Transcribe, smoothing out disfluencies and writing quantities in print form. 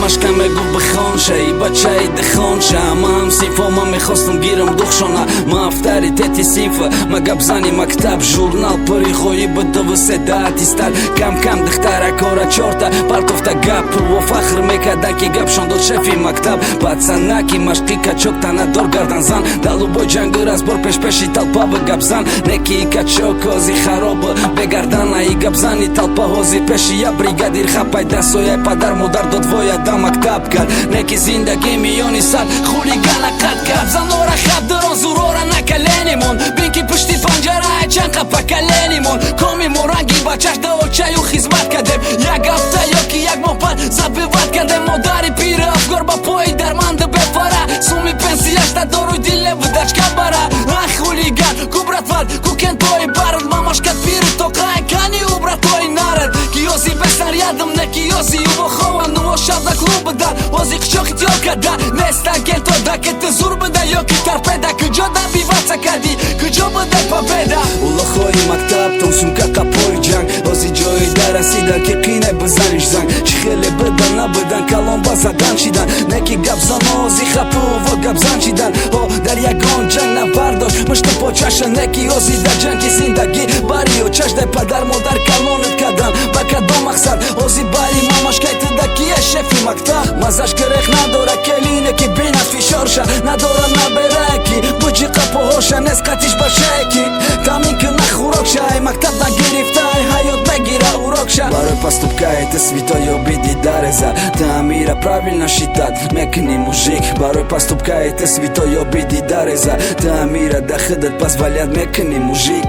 ماماشکم میگفت بخوان ای بچه دخان ما هم صیفا ما میخواستم گیرم دخشانا ما افتاری تیتی صیفا ما گبزانی مکتب ژورنال پری خویی بده و صدات استال کم کم دختره کارا چورتا پالتوفتا گپ و فخر میکرده که گپشان داد شفی مکتب پацанаки машқи качок танадор гарданзан далубой ҷангир аз бор пешпеши талпаба гапзан неки качок ҳози хароб бегардана и гапзани талпа ҳози пеши я бригадир хапайда соя падар модар дод вояда мактаб кард неки зиндаги миёни сад хулигана қад гапзанора хабдирон зурора накаленимон бинки пушти панҷараи чанқа поколенимон комимон ранги бачаш даочаю хизмат кардем як ҳафта ёки як моҳ пад забиват кардем модари пира афгор ба пои дарманды бепара суми пенсияш дадоруй диле выдачка бара ах хулиган ку братвар ку кентои бард мамашкат пири тоқаи кани у братои нарад киёзи бештар ядам не киёзи увохован нуо шаб да клуб буда ози қичоқи тёкада нестан кенто да кети зур буда ёки торпеда куҷо да биваца карди куҷо буда победа улохои мактаб том сумка қапои ҷанг ози ҷои да расида ки қине бизаниш занг чи хеле бидан набидан калон ба задан шидан неки гапзанози хапу ва гапзан шидан о дар ягон ҷанг навардошт мушти почаша неки ози дар ҷанги зиндагӣ барио чашдай падар модар калонат кардан ба кадом мақсад ози бари мамашкай тидакия шефи мактаб мазаш гирех надора келине ки бинат фишорша надора набераки буҷи қапоҳоша нест қатиш ба шайки тамин ки нахурокша ай мактаб нагирифтай ҳаёт бегира урокша барои поступкаи ты свитоёби дидареза таамира правильно считат мекни мужик барои поступкаи ты свитоёби дидареза таамира да хидат позволят мекни мужик